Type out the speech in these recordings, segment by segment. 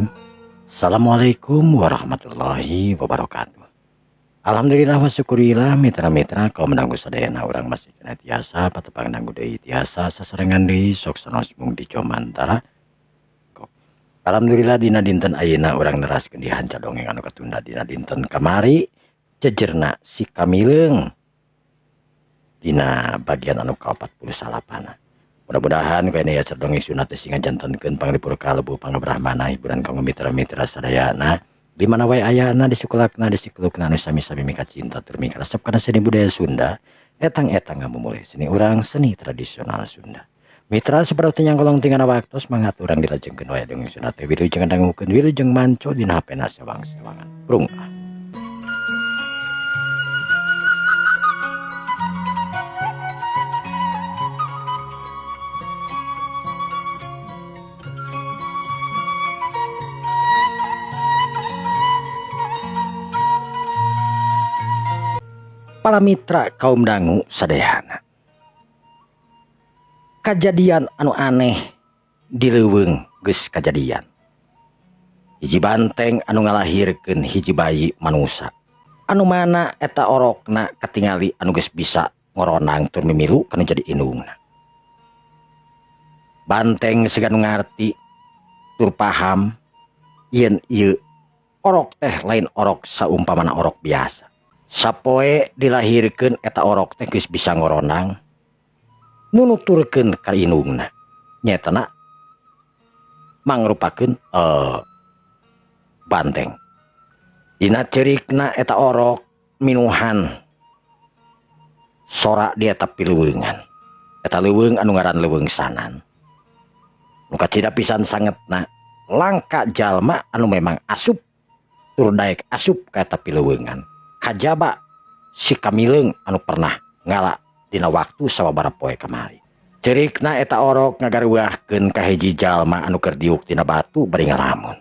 Bismillahirrahmanirrahim. Assalamualaikum warahmatullahi wabarakatuh. Alhamdulillah wa syukurillah mitra-mitra kaum menanggu sadayana urang masih kena tiasa patepang nanggu deui tiasa sasarengan deui sok sanos mung di comantara. Alhamdulillah dina dinten ayeuna urang neraskeun dihanca dongeng anu katunda dina dinten kamari jejerna si Kamileung dina bagian anu ke-48. Mudah-mudahan kene ya dongeng sunat sing ngajantenkeun panglipur kalbu pangabrahmana hiburan kanggo mitra-mitra sadayana di mana wae ayana di sukulakna di sikulukna anu sami-sami mika cinta tur mika resep kana seni budaya Sunda etang-etang ngamumule seni urang seni tradisional Sunda. Mitra seperti yang kolong tinggal waktu semangat urang dilajengkeun wae dongeng sunat wilujeng dangukeun wilujeng manco dina hapena sewang-sewangan. Brungkah. Para mitra kaum dangu sadayana. Kajadian anu aneh di leuweung geus kajadian. Hiji banteng anu ngalahirkeun hiji bayi manusa. Anu mana eta orokna katingali anu geus bisa ngoronang tur mimilu kana jadi indungna. Banteng siganu ngarti tur paham yen ieu orok teh lain orok saumpamana orok biasa. Sapoe dilahirkeun eta orok teh geus bisa ngoronang nunuturkeun ka indungna nyetana mangrupakeun banteng. Dina ceurikna eta orok minuhan sora di eta pileuweungan. Eta leuweung anu ngaran leuweung Sanan. Nu kacida pisan sangetna langka jalma anu memang asup tur daek asup ka eta pileuweungan. Kajaba si Kamileung anu pernah ngala dina waktu sababaraha poe kamari. Ceurikna eta orok ngagaruahkeun ka hiji jalma anu keur diuk tina batu bari ngalamun.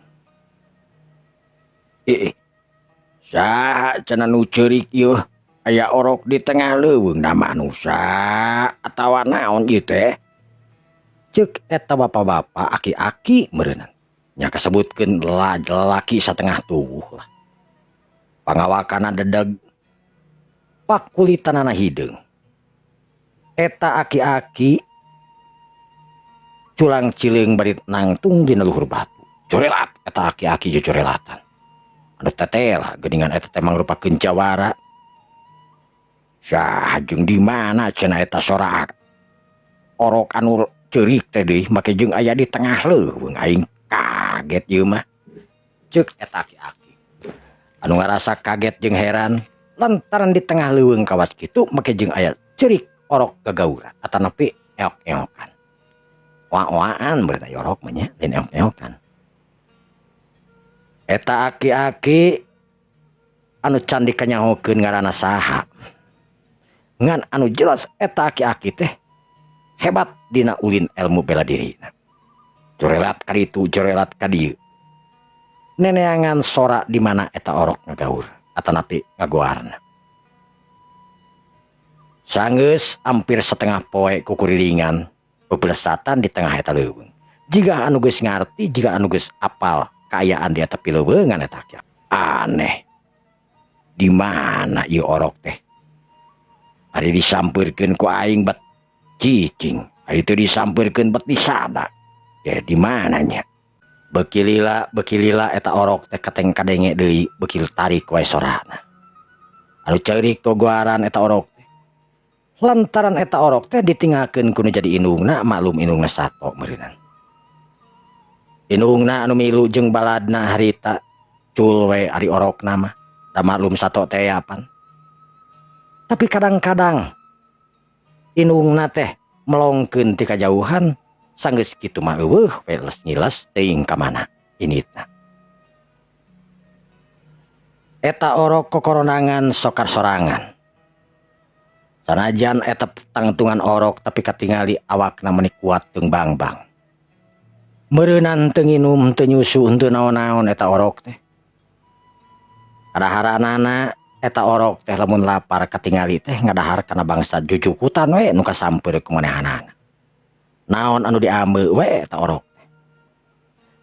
Saha cenah nu ceurik ieu? Aya orok di tengah leuweung na manusa atawa naon ieu teh? Ceuk eta bapak-bapak aki-aki meureunna. Nya kasebutkeun lalaki satengah tubuh lah. Pangawakana dedeg pakulitanana hideung. Eta aki-aki culang cileung bari nangtung dina luhur batu. Corelat eta aki-aki corelatan. Anu tetel geuningan eta teh mangrupakeun jawara. Saha jeung di mana cenah eta sora orok anu ceurik teh deui make jeung aya di tengah leuweung aing kaget ieu mah. Ceuk eta aki-aki anu ngarasa kaget jeung heran lantaran di tengah leuweung kawas kitu make jeung aya ceurik orok gagaura atanapi eok-eokan. Wa-waan beurna orok mah nya lain eok-eokan. Eta aki-aki anu can dikanyahokeun ngaranna saha. Ngan anu jelas eta aki-aki teh hebat dina ulin ilmu bela dirina. Corelat ka ditu, corelat ka dieu. Neneangan sora di mana eta orok ngagaur atanapi ngagoarna. Sanggeus hampir setengah poe kukurilingan beblesatan di tengah eta leuweung. Jiga anu geus ngarti, jiga anu geus apal kaayaan di eta pileuweungan eta kieu. Aneh. Di mana ieu orok teh? Ari disampeurkeun ku aing bet cicing, ari teu disampeurkeun bet disada. Teh di mana nya? Bekilila eta orok teh kateng kadenge deui bekil tarik wae sorana. Anu ceurik togoaran eta orok teh. Lantaran eta orok teh ditinggalkeun ku nu jadi indungna maklum indungna sato meureunna. Indungna anu milu jeung baladna harita cul we ari orokna mah. Da maklum sato teh apan. Tapi kadang-kadang indungna teh melongkeun ti kajauhan. Sanggeus kitu mah eueuh weles nyiles teuing ka mana initna. Eta orok kokoronangan sokar sorangan. Sanajan eta tangtungan orok tapi katingali awakna meuni kuat teung bangbang. Meureunan teu nginum teu nyusu henteu naon-naon eta orok teh. Kadaharanana eta orok teh lamun lapar katingali teh ngadahar kana bangsa jujukutan we nu kasamper ku manehanana. Naon anu diambe we eta orok.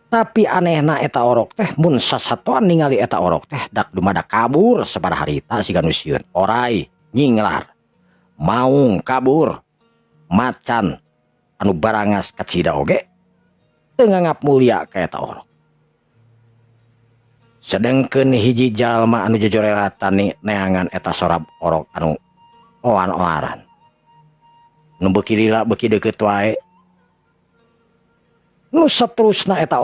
Tapi anehna eta orok teh mun sasatuan ningali eta orok teh dak dumada kabur sabaraha harita siga nu sieun oray nyinglar maung kabur macan anu barangas kacida oge teu ngangap mulia ka eta orok. Sedengkeun hiji jalma anu jojorelatan neangan eta sorab orok anu oan-oaran nu beuki lila beuki deukeut wae nu saterusna eta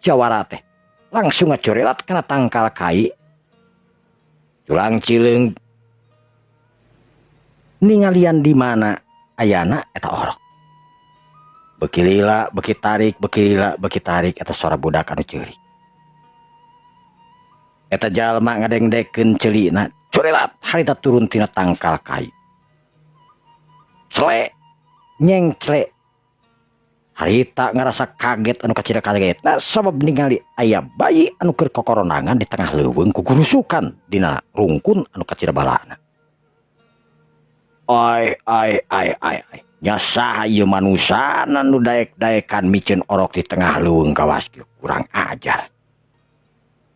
jawara teh langsung ngacorelat kana tangkal kai culang cileung ningalian di mana ayana eta orok beuki lila beuki tarik beuki lila beuki tarik eta sora budak anu ceurik. Eta jalma ngadengdekeun ceulina corelat harita turun tina tangkal kai cele nyeng cele harita ngerasa kaget anu kacida kagetna sabab ningali aya bayi anu keur kokoronangan di tengah leuweung kugurusukan dina rungkun anu kacida balana. Ai nya saha ieu manusana nu daek-daekan micen orok di tengah leuweung kawas kieu kurang ajar.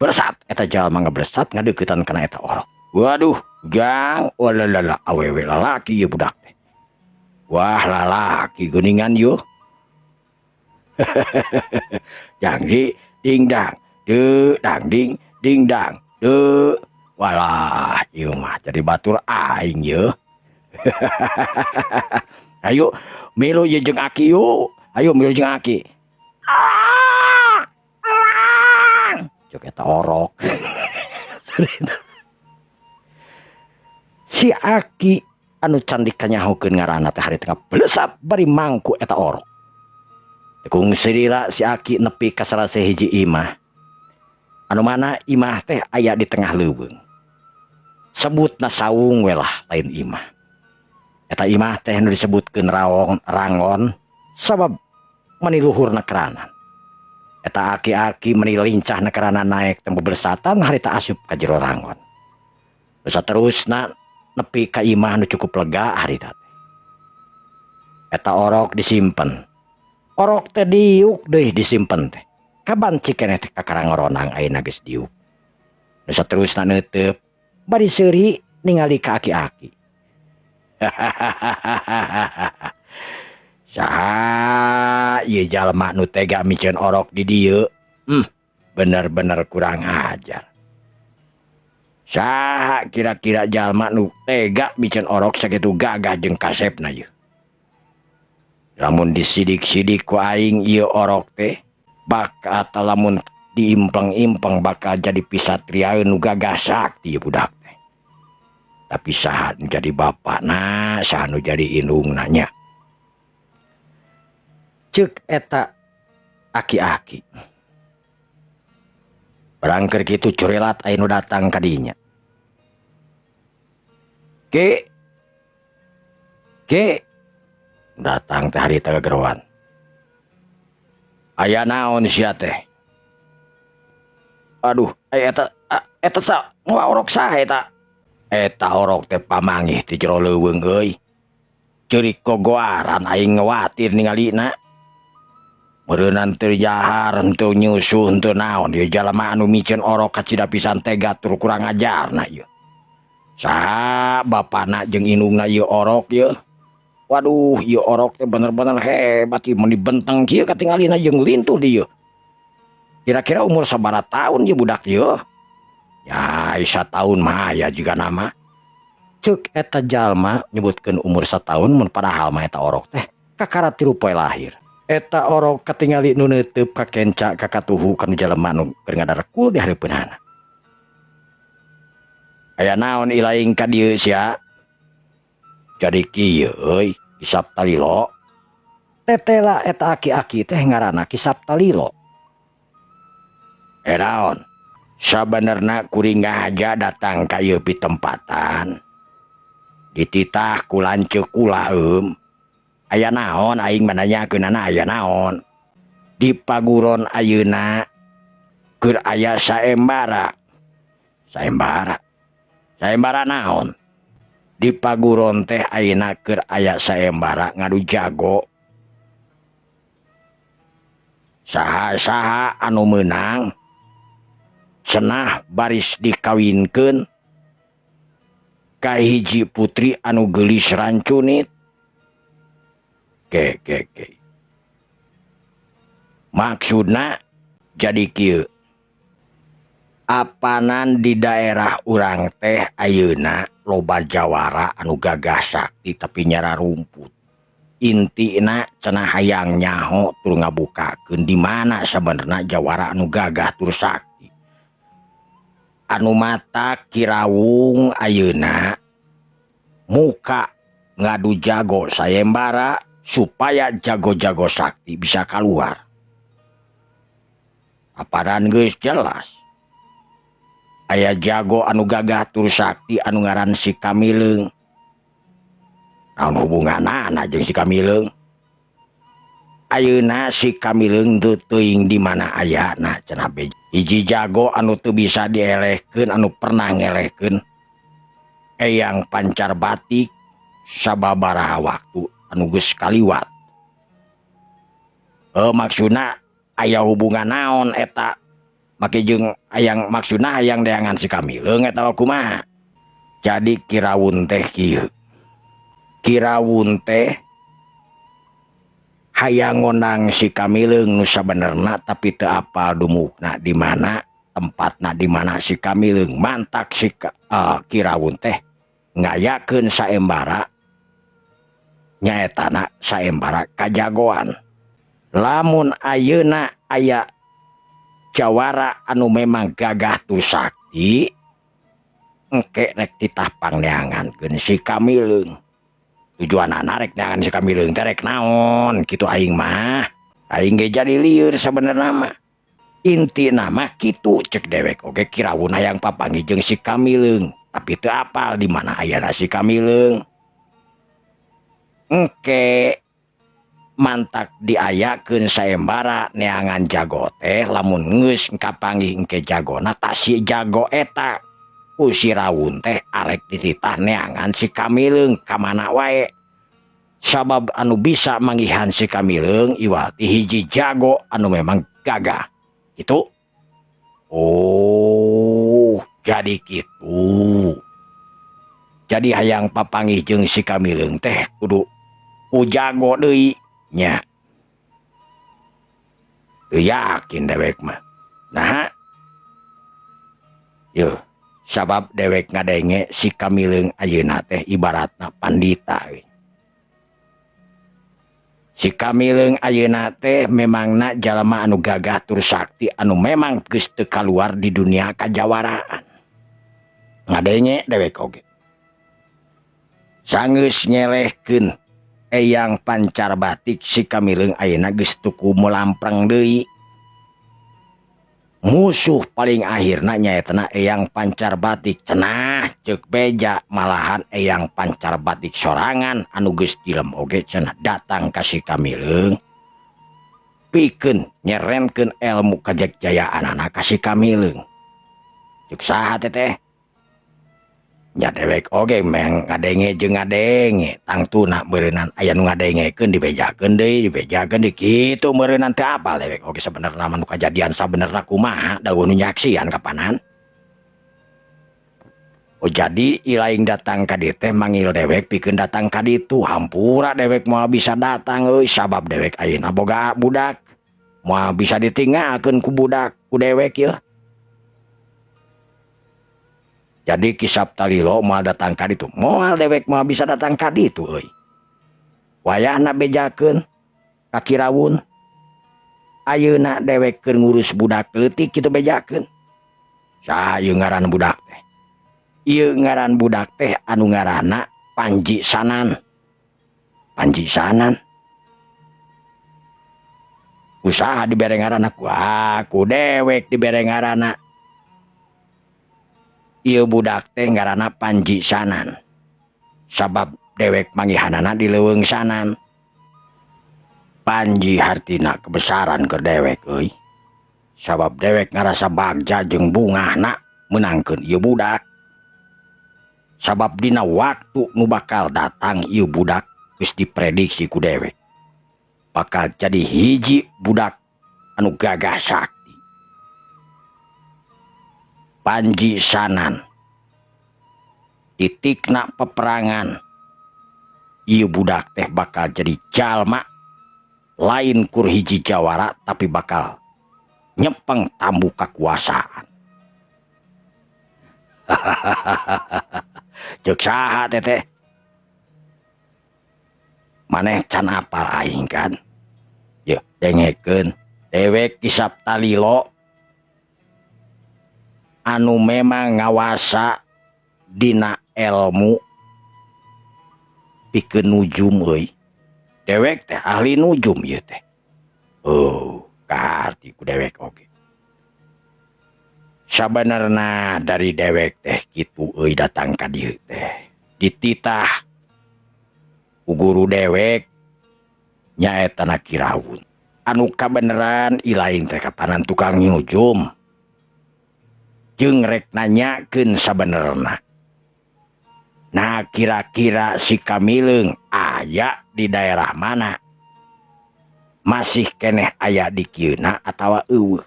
Bersat eta jalma ngabersat ngadeuketan kana eta orok. Waduh, gang, walalala awewe lalaki ieu budak teh. Wah, lalaki geuningan yo. Dang di ding dang, de dang ding dang, de. Walah, ieu mah jadi batur aing ye. Ayo milu ye jeung aki yo. Ayo milu jeung aki. Cok eta orok. Si aki anu candik kanyahokeun ngaranna teh hari tengah belesat bari mangku eta orok. Tekung sirila si aki nepi ka sarase hiji imah. Anu mana imah teh aya di tengah leuweung. Sebutna saung we lah lain imah. Eta imah teh nu disebutkeun rangon sabab meni luhurna keranan. Eta aki-aki meni lincah nekarana naik temu bersatan harita asup ka jero rangon. Saterusna nepi ka imah nu cukup lega harita teh. Eta orok disimpen. Orok teh diuk deui disimpen teh. Kaban cikeneh teh ka karangoronang ayeuna geus diuk. Saterusna neuteub bari seuri ningali ka aki-aki. Saha ieu jalma nu tega micen orok di dieu? Bener-bener kurang ajar. Saha kira-kira jalma nu tega micen orok sakitu gagah jeung kasepna ieu? Lamun disidik-sidik ku aing ieu orok teh bakal lamun diimpeng-impeng bakal jadi pisatriaeun nu gagah sakti ieu budak teh. Tapi saha nu jadi bapana, saha nu jadi indungna nya. Ceuk eta aki-aki. Barangkeur kitu curelat aya nu datang ka dinya. Ke datang teh harita gegerowan. Aya naon sia teh? Aduh, eta sa orok saha eta? Eta orok teh pamanggih ti jero leuweung euy. Ceurik kogoaran aing ngawatir ningalina. Meureunnan teu jahar, henteu nyusuh, henteu naon ieu jalma anu micen orok kacida pisan tega tur kurang ajarna ieu. Saha bapana jeung indungna ieu orok ieu? Waduh, ieu orok teh bener-bener hebat ieu mun dibenteng kieu katingalina jeung lintuh di ieu. Kira-kira umur sabaraha taun ieu budak ieu? Ya, 1 tahun mah aya juga nama. Ceuk eta jalma nyebutkeun umur 1 tahun mun padahal mah eta orok teh kakara 3 poe lahir. Eta orok katingali nu neuteub ka kenca ka katuhu kana jalema nu keur ngadarekul di hareupeunana. Aya naon ilaing ka dieu sia? Jadi kieu euy, Kisap Talilo. Tetela eta aki-aki teh ngaranna Kisap Talilo. Naon? Sabenerna kuring aja datang ka ieu pitempatan. Dititah ku lanceuk kula aya naon aing mananyakeunana aya naon? Di paguron ayeuna keur aya saembara. Saembara naon? Di paguron teh ayeuna keur aya saembara ngadu jago. saha-saha anu menang cenah baris dikawinkeun ka hiji putri anu geulis rancunit. Ke maksudna jadi kieu, apanan di daerah urang teh ayeuna loba jawara anu gagah sakti tapi nyara rumput. Intina cenah hayang nyaho tur ngabukakeun di mana sabenerna jawara anu gagah tur sakti. Anu mata kirawung ayeuna muka ngadu jago sayembara supaya jago-jago sakti bisa keluar. Aparan geus jelas. Aya jago anu gagah tur sakti anu ngaran si Kamileung. Naon hubunganana jeung si Kamileung? Ayeuna si Kamileung teu teuing di mana ayana cenah beja. Hiji jago anu teu bisa dielehkeun anu pernah ngelehkeun Eyang Pancar Batik sababaraha waktu anu geus kaliwat. Maksudna aya hubungan naon eta make jeung hayang maksudna hayang deangan si Kamileung eta kumaha. Jadi kirawun teh kieu. Kirawun teh hayang ngondang si Kamileung nu sabenerna tapi teu apal dumukna di mana, tempatna di mana si Kamileung. Mantak si kirawun teh ngayakeun saembara nyaetana saembara kajagoan. Lamun ayeuna aya jawara anu memang gagah tu sakti engke rek titah pangneangankeun si Kamileung. Tujuanna rek neangan si Kamileung teh rek naon kitu aing mah. Aing ge jadi lieur sabenerna mah. Intina mah kitu cek dewek oge kirawun hayang papanggih jeung si Kamileung tapi teu apal di mana ayana si Kamileung. Engke mantak diayakeun saembara neangan jago teh lamun geus kapanggih engke jagona tah si jago eta ku si Rawun teh arek dititah neangan si Kamileung ka mana wae. Sabab anu bisa manggihan si Kamileung iwati hiji jago anu memang gagah. Gitu. Oh, jadi kitu. Jadi hayang papanggih jeung si Kamileung teh kudu ujago deui nya. Teu yakin dewek mah. Nah. Yo, sabab dewek ngadenge si Kamileung ayeuna teh ibaratna pandita we. Si Kamileung ayeuna teh memangna jalma anu gagah tur sakti anu memang geus teu kaluar di dunia kajawaraan. Ngadenge dewek oge. Sanggeus nyelehkeun Eyang Pancar Batik si Kamileung ayeuna geus tuku melampreng deui. Musuh paling akhirna nyaetana Eyang Pancar Batik cenah ceuk beja malahan Eyang Pancar Batik sorangan anu geus dilem oge cenah datang ka si Kamileung pikeun nyerenkeun elmu kajagjaaanana ka si Kamileung. Ceuk saha teh? Nya dewek oge meng ngadenge jeung ngadenge tangtuna beureunan aya nu ngadengekeun dibejakeun deui dibejakeun deui kitu meureunnan teh apal dewek oge sabenerna mah nu kajadian sabenerna kumaha da nu nyaksian kapanan. Oh jadi ilaing datang ka dieu teh manggil dewek pikeun datang ka ditu hampura dewek moal bisa datang euy sabab dewek ayeuna boga budak moal bisa ditinggalkeun ku budak ku dewek yeuh. Jadi kisap talilo moal datang ka ditu moal dewek moal bisa datang ka ditu euy. Wayahna bejakeun ka Kirawun. Ayeuna dewek keur ngurus budak leutik kitu bejakeun. Saha ieu ngaran budak teh? Ieu ngaran budak teh anu ngaranna Panji Sanan. Panji Sanan. Usaha dibere ngaranna ku dewek dibere ngaranna. Ieu budak teh ngaranna Panji Sanan. Sabab dewek manggihanana di leuweung Sanan. Panji hartina kebesaran keur dewek euy. Sabab dewek ngarasa bagja jeung bungahna menangkeun ieu budak. Sabab dina waktu nu bakal datang ieu budak geus diprediksi ku dewek. Bakal jadi hiji budak anu gagah sakti. Panji sanan titikna peperangan ieu budak teh bakal jadi jalma lain kur hiji jawara tapi bakal nyepeng tambu kakuasaan. Cek saha teteh maneh can apal aing kan ya dengekeun dewek Kisap Talilo anu memang ngawasa dina ilmu pikeun nujum euy. Dewek teh ahli nujum ieu teh. Oh, kaarti ku dewek oge. Sabenerna dari dewek teh kitu euy datang ka dieu teh. Dititah ku guru dewek nyaeta na Kiraun. Anu kabeneran ilaing teh kapanan tukang nujum. Jeung rek nanyakeun sabenerna. Nah kira-kira si Kamileung aya di daerah mana? Masih keneh aya di kieuna atawa eueuh?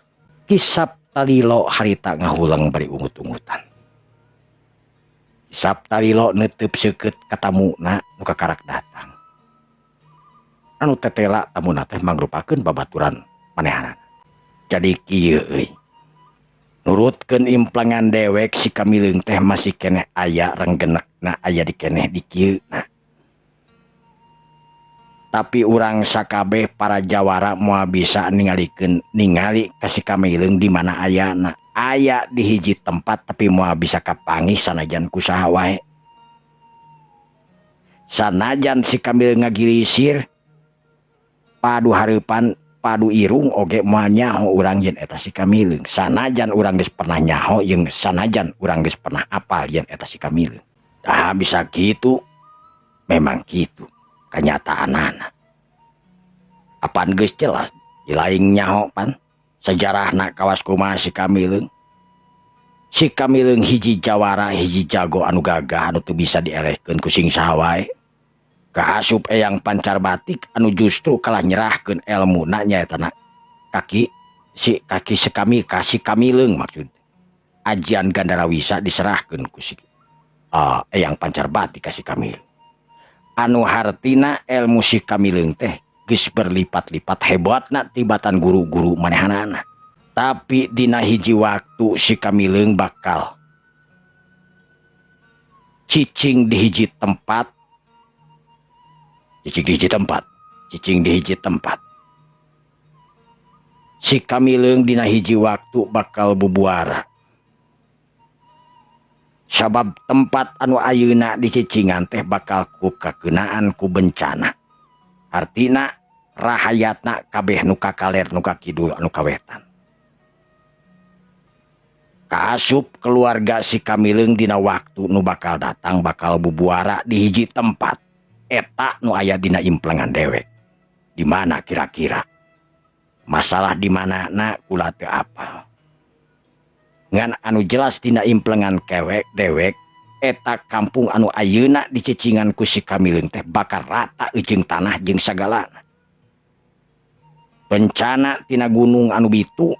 Kisap Talilo harita ngahulang bari ungut-ungutan. Kisap Talilo neuteub seukeut ka tamuna nu kakarak datang. Anu tetela tamuna teh mangrupakeun babaturan manehanana. Jadi kieu euy. Nurutkeun implengan dewek si Kamileung teh masih keneh aya renggenekna aya di keneh di kieuna. Tapi urang sakabeh para jawara moal bisa ningali ka si Kamileung di mana ayana. Aya di hiji tempat tapi moal bisa kapanggih sanajan kusaha wae. Sanajan si Kamileung ngagilisir padu hareupan padu irung oge moal nyaho urang yen eta si Kamileung. Sanajan urang geus pernah nyaho jeung sanajan urang geus pernah apal yen eta si Kamileung. Tah bisa kitu. Memang kitu kanyataanana. Apaan geus jelas ilaing nyaho pan sejarahna kawas kumaha si Kamileung. Si Kamileung hiji jawara hiji jago anu gagah anu teu bisa dielehkeun ku sing saha wae. Kaasup eyang pancar batik anu justru kalah nyerahkeun elmuna nyaetana kaki si Kamileung maksud. Ajian Gandarawisa diserahkeun ku si eyang pancar batik ka si Kamileung. Anu hartina ilmu si Kamileung teh geus berlipat-lipat hebatna tibatan guru-guru manehanana. Tapi dina hiji waktu si Kamileung bakal cicing di hiji tempat. Cicing di hiji tempat. Si Kamileung dina hiji waktu bakal bubuara. Sabab tempat anu ayeuna di cicingan teh bakal ku kakeunaan ku bencana. Artina rahayatna kabeh nu kakaler nu kakidul anu kawetan. Kaasup keluarga si Kamileung dina waktu nu bakal datang bakal bubuara di hiji tempat. Eta nu aya dina implengan dewek. Di mana kira-kira? Masalah di mana na kula teu apal. Ngan anu jelas dina implengan dewek eta kampung anu ayeuna dicicingan ku si Kamileung teh bakal rata jeung tanah jeung sagalana. Bencana tina gunung anu bitu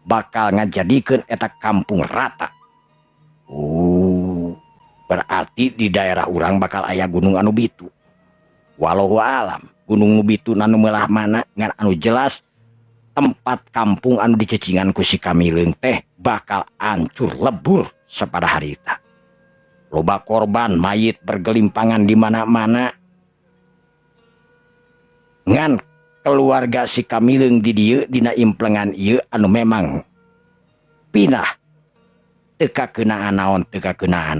bakal ngajadikeun eta kampung rata. Berarti di daerah urang bakal aya gunung anu bitu. Walau alam gunung nu bitu anu meulah mana ngan anu jelas tempat kampung anu dicecingan ku si Kamileung teh bakal hancur lebur sapada harita. Loba korban mayit bergelimpangan di mana-mana. Ngan keluarga si Kamileung di dieu dina implengan ieu anu memang pinah teka keunaan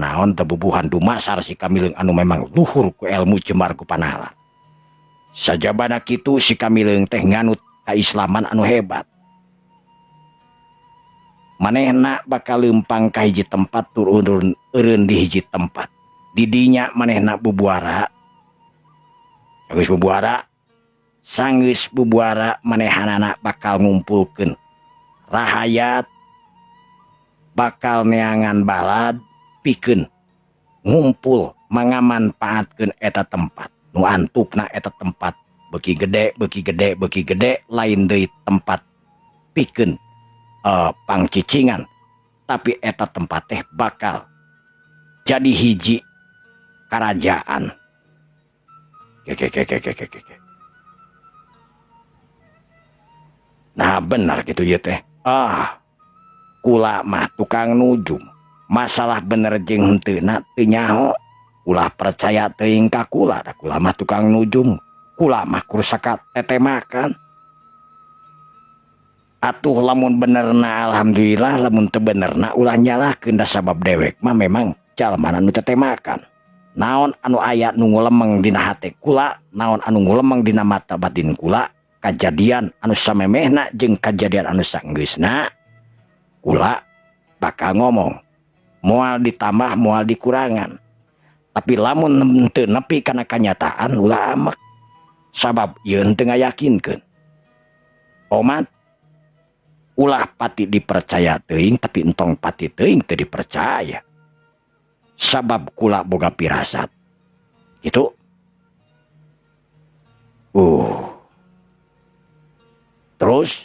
naon tebubuhan dumasar si Kamileung anu memang luhur ku ilmu jembar ku panalan. Sajabana kitu si Kamileung teh nganut kaislaman anu hebat. Manehna bakal leumpang ka hiji tempat turun eureun di hiji tempat. Di dinya manehna bubuara. Sanggeus bubuara manehanana bakal ngumpulkeun rahayat bakal neangan balad pikeun ngumpul mangamanfaatkeun eta tempat nu antukna eta tempat beki gede lain deui tempat pikeun pangcicingan, tapi eta tempat teh bakal jadi hiji kerajaan. Nah benar gitu ya teh. Kula mah tukang nujum. Masalah bener jeung henteuna teu nyaho. Ulah percaya teuing ka kula, da kula mah tukang nujum. Kula mah kursaka tetemakan. Atuh lamun benerna alhamdulillah, lamun teu benerna ulah nyalahkeun, da sabab dewek mah memang jalmana nu tetemakan. Naon anu aya nu ngulemeng dina hate kula, naon anu ngulemeng dina mata batin kula, kajadian anu samemehna jeung kajadian anu saenggeusna, kula bakal ngomong. Moal ditambah, moal dikurangan. Tapi lamun teu nepi kana kanyataan ulah amek. Sabab ieu teu ngayakinkeun. Omat ulah pati dipercaya teuing, tapi entong pati teuing teu dipercaya. Sabab kula boga pirasat. Gitu. Terus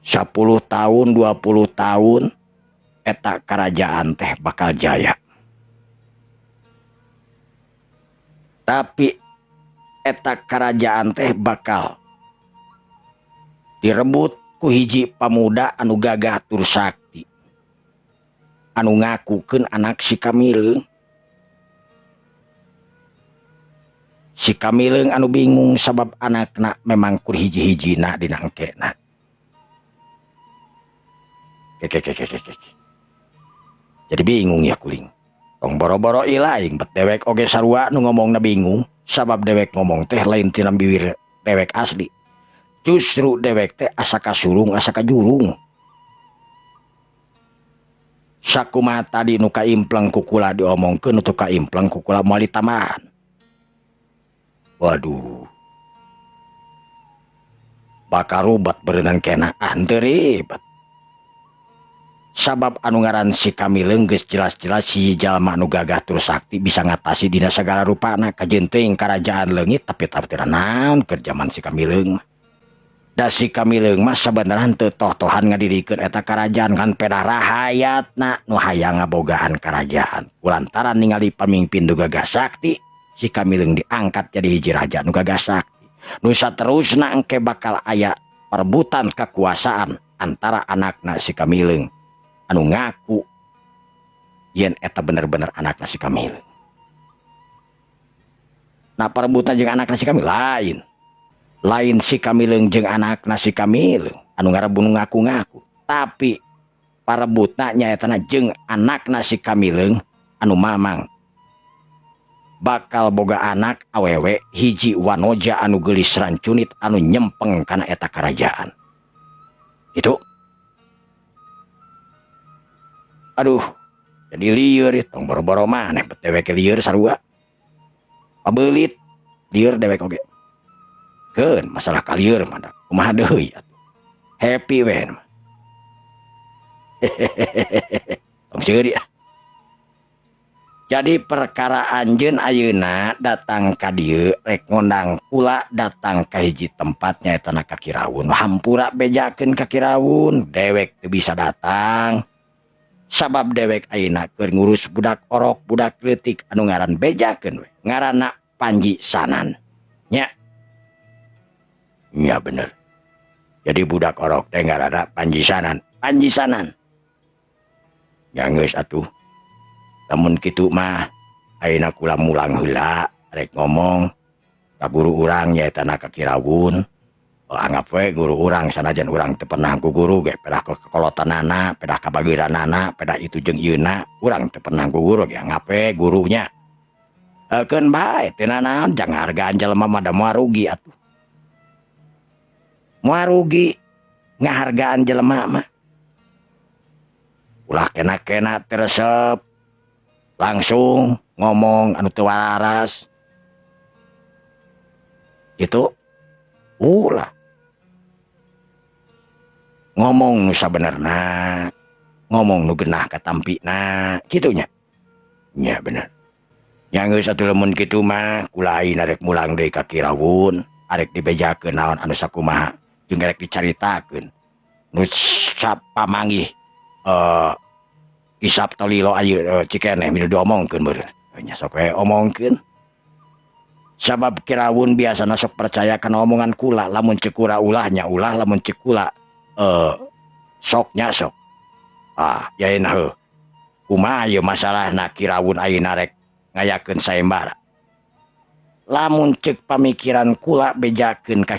10 tahun 20 tahun eta kerajaan teh bakal jaya. Tapi eta kerajaan teh bakal direbut ku hiji pamuda anu gagah tur sakti, anu ngakukeun anak si Kamileung. Si Kamileung anu bingung sabab anakna memang kur hiji-hijina dina engkena. Jadi bingung ya kuling. Tong boro-boro ilaing bet dewek oge sarua nu ngomongna bingung, sabab dewek ngomong teh lain tina bibir dewek asli. Justru dewek teh asa kasurung asa kajurung. Sakumaha tadi nu kaimpleng ku kula diomongkeun, nu teu kaimpleng ku kula moal ditambahan. Waduh. Bakal rubat beureunan kena teu ribet. Sabab anu ngaran si Kamileung geus jelas-jelas si jalma anu gagah tur sakti bisa ngatasi dina sagala rupana kajeun teuing karajaan leungit, tapi teu naon keur jaman si Kamileung. Da si Kamileung mah sabenerna teu toh-tohan ngadirikeun eta karajaan, kan pedah rahayatna nu hayang ngabogaan karajaan. Kulantaran ningali pamimpin nu gagah sakti, si Kamileung diangkat jadi hiji raja nu gagah sakti. Nu saterusna engke bakal aya perebutan kekuasaan antara anakna si Kamileung anu ngaku yen eta bener-bener anakna si Kamileung. Nah perebutan jeung anakna si Kamileung lain si Kamileung jeung anakna si Kamileung anu ngarebun ngaku-ngaku, tapi parebutna nyaetana jeung anakna si Kamileung anu mamang bakal boga anak awewe hiji wanoja anu geulis rancunit anu nyempeng kana eta karajaan. Gitu. Aduh, jadi lieur tong boro-boro maneh bet dewek lieur sarua. Pabeulit lieur dewek oge. Keun masalah kalieur mah kumaha deui atuh. Happy we mah. Tong seuri ah. Jadi perkara anjeun ayeuna datang ka dieu rek ngondang kula datang ka hiji tempat nyaetana ka Kiraun. Hampura bejakeun ka Kiraun, dewek teu bisa datang. Sabab dewek ayeuna keur ngurus budak orok, budak leutik anu ngaran bejakeun we. Ngaranna Panji Sanan. Nya. Nya bener. Jadi budak orok teh ngaranna Panji Sanan. Panji Sanan. Ya geus atuh. Lamun kitu mah ayeuna kula mulang heula rek ngomong ka guru urang nyaetana ka Kiraun. Anggap we guru urang sanajan urang teu pernah ku guru ge pedah kekolotanana, pedah kabagiranana, pedah itu jeung ieuna, urang teu pernah ku guru ge anggap we gurunya. Keun bae teu naon jang hargaan jelema mah da moal rugi atuh. Moal rugi ngahargaan jelema mah. Ulah kena-kena teresep langsung ngomong anu teu waras. Gitu. Ulah ngomong nu sabenerna, ngomong nu geunah katampina, kitu nya. Nya bener. yang satu lemun gitu mah kula ayeuna rek mulang deui ka Kirawun arek dibejakeun naon anu sakumaha jeung rek dicaritakeun nu sapamanggih Kisap Tolilo ayeuna cikeneh milu diomongkeun beureun nya sok we omongkeun sabab Kirawun biasana sok percaya kana omongan kula lamun ceuk kula ulahnya ulah lamun ceuk kula soknya sok yaeuna heuh kumaha ieu masalahna Kirawun ayeuna rek ngayakeun sayembara lamun ceuk pamikiran kula bejakeun ka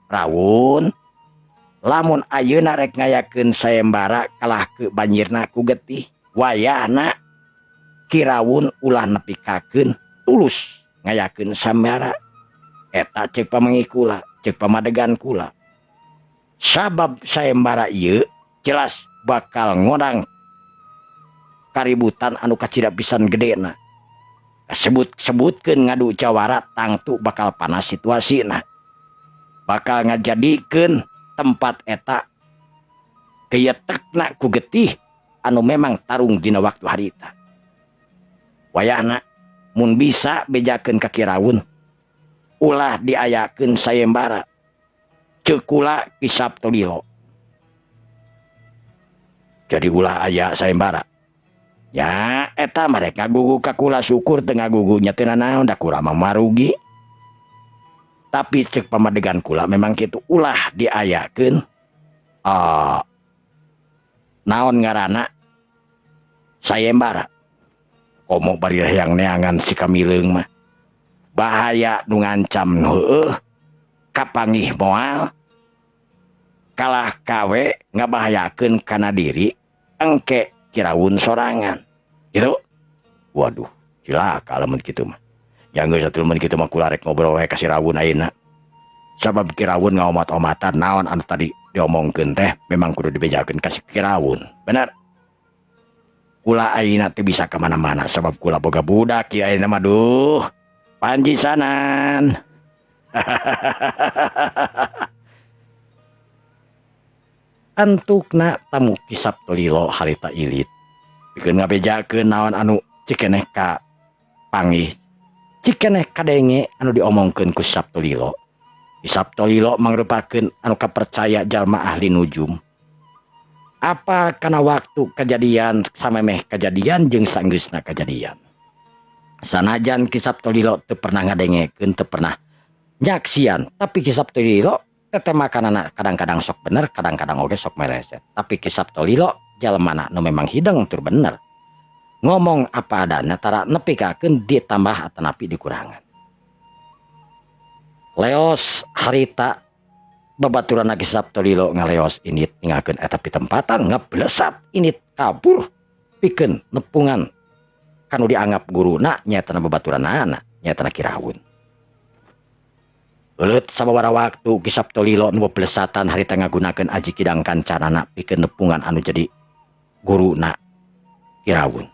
Rawun lamun ayeuna rek ngayakeun sayembara kalah ke banjirna ku getih wayahna Kirawun ulah nepikakeun tulus ngayakeun sayembara eta ceuk pamangih kula ceuk pamadegan kula sabab sayembara ieu jelas bakal ngodang kaributan anu kacida pisan gedena sebutkeun ngadu jawara tangtu bakal panas situasina bakal ngajadikeun tempat eta keyetekna ku getih anu memang tarung dina waktu harita wayahna mun bisa bejakeun ka Kirawun ulah diayakeun sayembara ceuk kula Kisap Tolilo jadi ulah aya sayembara ya eta mereka gugu ka kula syukur teu ngagugunya teu naon da kula mah marugi tapi cek pamadegan kula memang kitu ulah diayakeun naon ngaranna sayembara komo bari hayang neangan si kamileung mah bahaya nu ngancam heueuh kapangih moal kalah kawe ngabahayakeun kana diri engke Kirawun sorangan gitu waduh cilaka lamun kitu mah yang geus atuh mun kitu mah kula rek ngobrol we ka si Rawun ayeuna sabab Kirawun ngaomat-omatan naon anu tadi diomongkeun teh memang kudu dibejakeun ka si Kirawun bener kula ayeuna teh bisa ka mana-mana sabab kula boga budak ieu ayeuna mah duh Panji Sanan antukna tamu Kisap Tolilo harita ilit pikeun ngabejakeun naon anu cikeneh ka pangih cikeneh kadenge anu diomongkeun ku Kisap Tolilo Kisap Tolilo mangrupakeun anu kapercaya jalma ahli nujum apa kana waktu kejadian samemeh kejadian jeung sanggeusna kejadian sanajan Kisap Tolilo teu pernah ngadengekeun teu pernah nyaksian tapi Kisap Tolilo teteh makanana kadang-kadang sok bener kadang-kadang oge sok meleset tapi Kisap Tolilo jalmana nu memang hideng tur bener ngomong apa adana tara nepikakeun ditambah atanapi dikurangan leos harita babaturan Kisap Tolilo ngaleos init ningakeun eta pitempatan ngeblesat init kabur pikeun nepungan kanu dianggap guruna nyaetana babaturanana nyaetana Kirawun uleut sababaraha waktu Kisap Tolilo nu blesatan harita ngagunakeun aji kidang kancanana pikeun nepungan anu jadi guruna Kirawun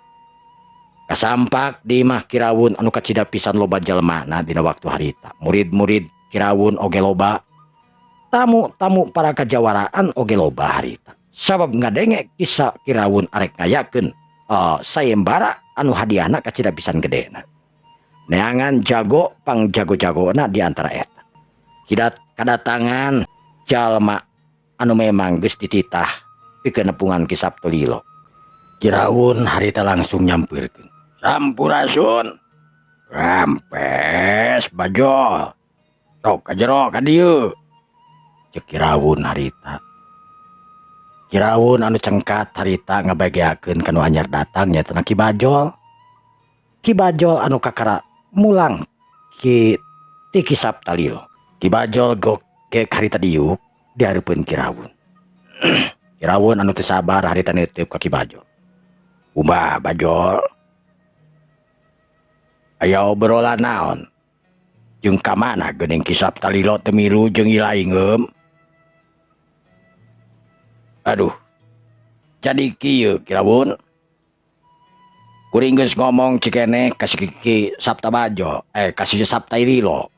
kasampak di imah Kirawun anu kacida pisan loba jalmana dina waktu harita murid-murid Kirawun oge loba tamu-tamu para kajawaraan oge loba harita sabab ngadenge kisah Kirawun arek ngayakeun sayembara anu hadiahna kacida pisan gedena neangan jago pang jago-jagona di antara eta hidat kadatangan jalma anu memang geus dititah pikeun nepungan Kisap Tolilo Kirawun harita langsung nyampeurkeun sampurasun rampes bajol sok ka jero ka dieu ceuk Kirawun harita Kirawun anu cengkat harita ngabagiakeun kanu anyar datang nyaeta Ki Bajol anu kakara mulang ti Kisap Tolilo Ki Bajol gokek harita diuk dihareupeun Kirawun Kirawun anu teu sabar harita neuteup ka Ki Bajol kumaha Bajol aya obrolan naon jeung ka mana geuning Kisap Tolilo teu milu jeung ilaingem aduh jadi kieu Kirawun kuring geus ngomong cikeneh ka si Sapta Bajo ka si Sapta Ililo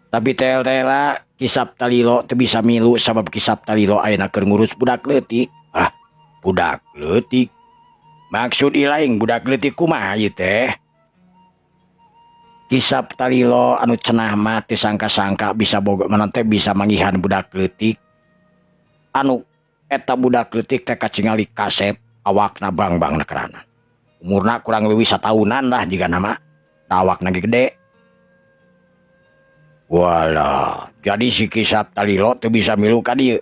tapi tel-tela Kisap Tolilo teu bisa milu sabab Kisap Tolilo ayeuna keur ngurus budak leutik budak leutik Maksud ilaing budak leutik kumaha ieu teh? Kisap talilo anu cenah mah teu sangka-sangka bisa boga mana teh bisa mangihan budak leutik. Anu eta budak leutik teh kacingali kasep awakna bang-bang nekeranan. Umurna kurang leuwih 1 tahunan lah jiga nama. Awakna ge gede. Walah, jadi si Kisap talilo teu bisa milu ka dieu.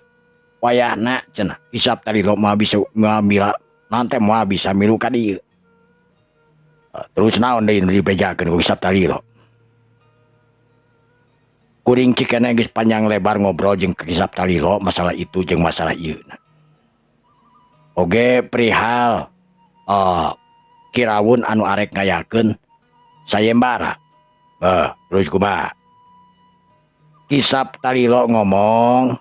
Wayahna cenah Kisap talilo mah bisa mila nanti mah bisa milu ka dieu. Terus naon deui dibejakeun ku Kisap talilo. Kuring cikana geus panjang lebar ngobrol jeung Kisap talilo masalah itu jeung masalah ieu. Oge perihal Kirawun anu arek ngayakeun sayembara. Terus kumaha? Kisap talilo ngomong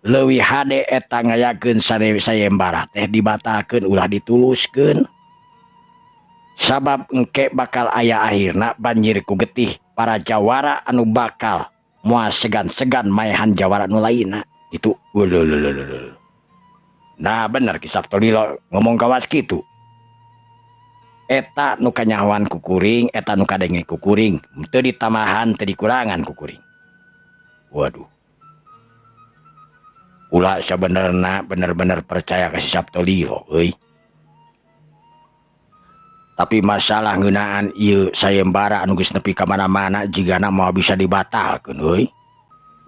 leuwih hade eta ngayakeun sayembara teh dibatalkeun ulah dituluskeun. Sabab engke bakal aya akhirna banjir ku getih para jawara anu bakal moal segan-segan maehan jawara nu lainna. Itu nah bener Kisap talilo ngomong kawas kitu. Eta nu kanyahoan ku kuring, eta nu kadenge ku kuring, teu ditamahan teu dikurangan ku kuring. Waduh. Ulah sabenerna bener-bener percaya ka Kisap talilo euy. Tapi masalah ngeunaan ieu sayembara anu geus nepi ka mana-mana jigana moal bisa dibatalkeun euy.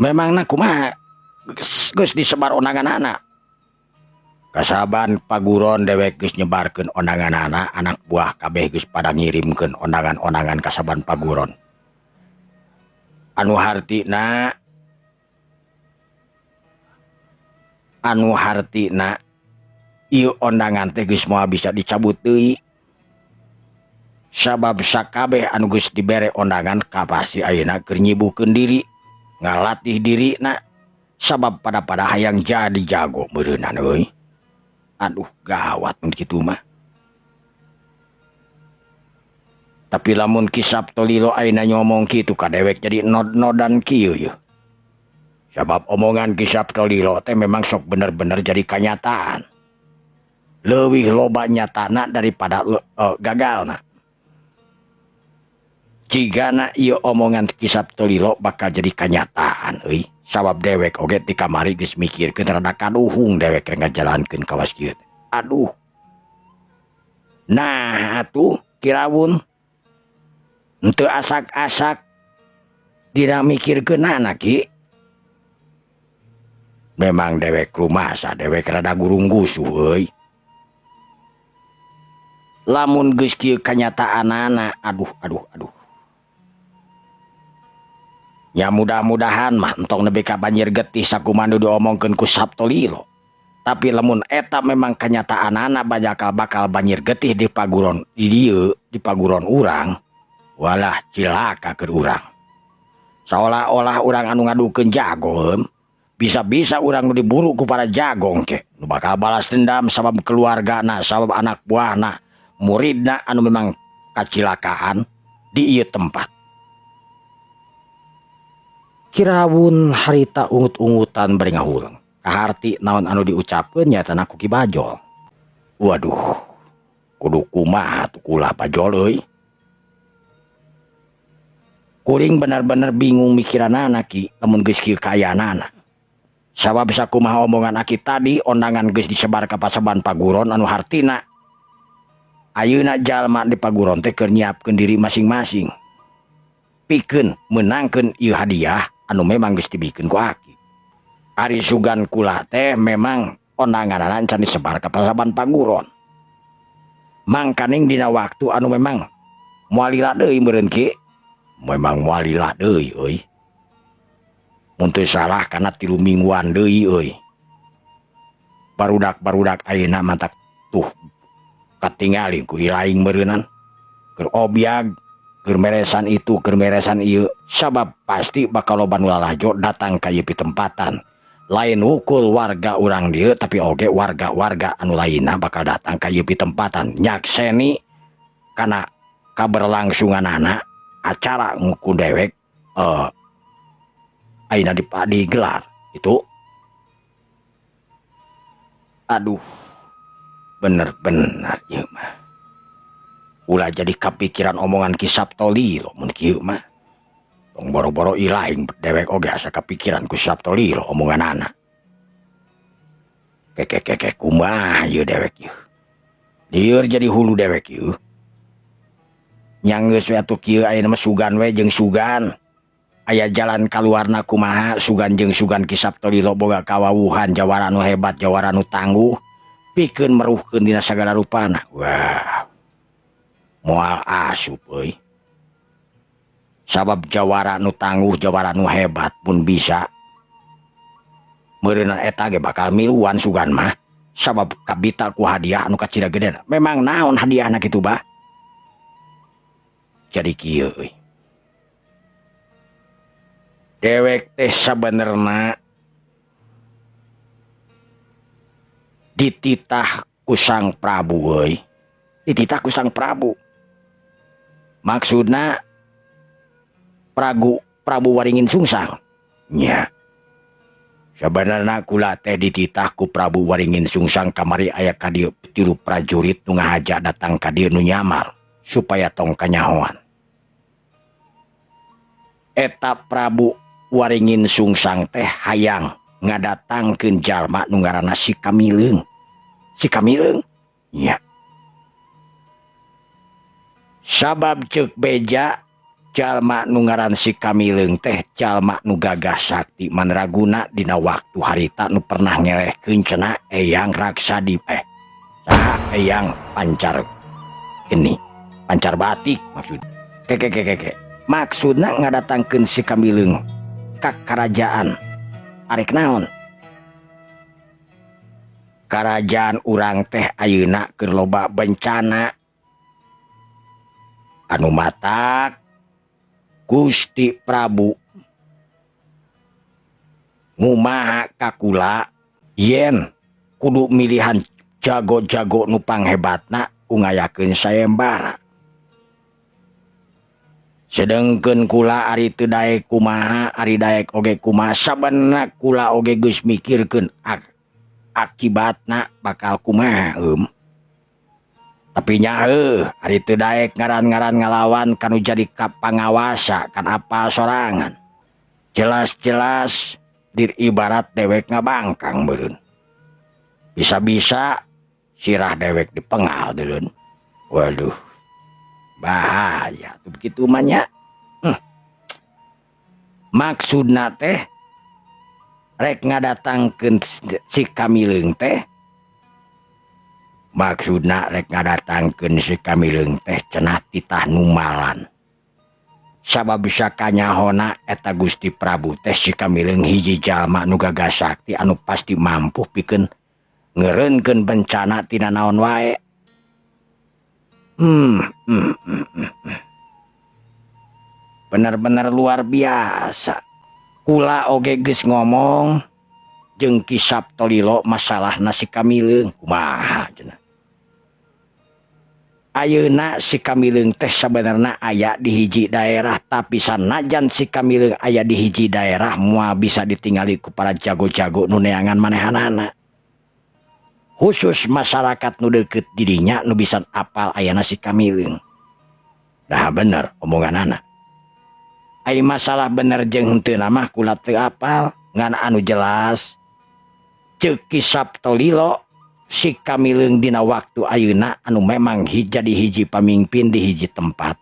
Memangna kumaha geus disebar ondanganana. Kasaban paguron dewek geus nyebarkeun ondanganana, anak buah kabeh geus pada ngirimkeun ondangan-ondangan kasaban paguron. Anu hartina ieu ondangan teh geus moal bisa dicabut deui. Sabab sakabeh anu geus dibere ondangan kapasi ayeuna keur nyibuhkeun diri, ngalatih dirina sabab pada hayang jadi jago beureunan euy. Aduh gawat mun kitu mah. Tapi lamun Kisap talilo ayeuna ngomong kitu ka dewek jadi nod-nodan kieu yeuh. Sabab omongan Kisap talilo teh memang sok bener-bener jadi kanyataan. Leuwih loba nyatana daripada gagalna. Jigana ieu omongan Kisap talilo bakal jadi kanyataan euy. Sabab dewek oge ti kamari geus mikirkeun rada kaduhung dewek rek ngajalankeun kawas kieu. Aduh. Nah atuh Kirawun henteu asak-asak dina mikirkeunana ki. Memang dewek rumasa dewek rada gurung-gusuh euy. Lamun geus kieu kanyataanana aduh. Ya mudah-mudahan mah entong nepi ka banjir getih sakumandu diomongkeun ku Kisap talilo. Tapi lamun eta memang kanyataanana bakal banjir getih di paguron dieu, di paguron urang, walah cilaka keur urang. Seolah-olah urang anu ngadukeun jago, bisa-bisa urang nu diburu ku para jagong ke, nu bakal balas dendam sabab keluargana, sabab anak buahna, muridna anu memang kacilakaan di ieu tempat. Kirawun harita ungut-ungutan bari ngahulang. Kaharti naon anu diucapkeun nyatana ku Ki Bajol. Waduh, kudu kumaha atuh ulah Bajol euy. Kuring bener-bener bingung mikiranana Ki, lamun geus kieu kaayaanana. Sabab sakumaha omongan Aki tadi ondangan geus disebar ka pasaban paguron anu hartina ayeuna jalma di paguron teh keur nyiapkeun diri masing-masing. Pikeun menangkeun ieu hadiah anu memang geus dibikeun ku Aki. Ari sugan kula teh memang ondanganana can disebar ka pasaban paguron. Mangkaning dina waktu anu memang moal lila deui meureun Ki. Memang moal lila deui euy. Mun teu salah kana 3 mingguan deui euy. Barudak-barudak ayeuna mantak tuh katingali ku ilaing meureunan. Keur obyag keur meresan itu, keur meresan ieu, sabab pasti bakal loba nu lalajo datang ka ieu pitempatan. Lain wukul warga urang dieu tapi oge warga-warga anu lainna bakal datang ka ieu pitempatan nyakseni kana kaberlangsunganana acara nguku dewek ayeuna digelar itu. Aduh, bener-bener ieu mah. Ulah jadi kepikiran omongan Ki Saptolilo mun kieu mah. Tong boro-boro ilaing dewek oge asa kepikiran ku Saptolilo omongan anak. Keke kumaha ieu dewek ieu. Lieur jadi hulu dewek ieu. Nyang geus we atuh kieu aya mah sugan we jeung sugan. Aya jalan kaluarna kumaha sugan jeung sugan Ki Saptolilo boga kawawuhan jawara nu hebat jawara nu tangguh pikeun meruhkeun dina sagala rupana. Wah. Moal asup euy. Sabab jawara nu tangguh jawara nu hebat pun bisa meureunna eta ge bakal miluan sugan mah sabab kabital ku hadiah anu kacida gede. Memang naon hadiahna kitu bah. Jadi kieu euy. Dewek teh sabenerna dititah ku Sang Prabu euy. Dititah ku Sang Prabu. Maksudna Prabu Waringin Sungsang. Nya. Sabenerna kula teh dititah ku Prabu Waringin Sungsang kamari aya ka dieu 3 prajurit nu ngahaja datang ka dieu nu nyamar supaya tong kanyahoan. Eta Prabu Waringin Sungsang teh hayang ngadatangkeun jalma nu ngaranna Si Kamileung. Si Kamileung? Nya. Sabab ceuk beja jalma nu ngaran Si Kamileung teh jalma nu gagah sakti manraguna dina waktu harita nu pernah ngelehkeun cenah Eyang Raksadi Eyang Pancar geni Pancar Batik maksud. Keke. Maksudna ngadatangkeun Si Kamileung ka karajaan. Arek naon? Karajaan urang teh ayeuna keur loba bencana. Anu matak Gusti Prabu ngumaha ka kula yen kudu milihan jago-jago nu panghebatna ungayakeun sayembara. Sedengkeun kula ari teu daek kumaha ari daek oge kumaha sabenerna kula oge geus mikirkeun akibatna bakal kumaha Tapi nya ari teu daek ngaran-ngaran ngalawan kanu jadi pangawasa kan apa sorangan. Jelas-jelas dir ibarat dewek ngabangkang beureun. Bisa-bisa sirah dewek dipengal deuleun. Waduh. Bahaya tuh begitu mah nya. Maksudna teh rek ngadatangkeun Si Kamileung teh. Maksudna rek ngadatangkeun Si Kamileung teh cenah titah numalan. Sabab bisa kanyahona eta Gusti Prabu teh Si Kamileung hiji jalma nu gagah sakti anu pasti mampu pikeun ngeureunkeun bencana tina naon wae. Bener-bener luar biasa. Kula oge geus ngomong jeung Ki Saptolilo masalahna Si Kamileung kumaha cenah. Ayeuna Si Kamileung teh sabenerna aya di hiji daerah tapi sanajan Si Kamileung aya di hiji daerah moal bisa ditingali ku para jago-jago nu neangan manehanana. Khusus masyarakat nu deukeut di dinya nu bisa apal ayana Si Kamileung. Nah bener omongan anak. Ai masalah bener jeung henteu mah kula teu apal ngan anu jelas. Ceuk Ki Saptolilo Si Kamileung dina waktu ayeuna anu memang jadi hiji pamimpin di hiji tempat.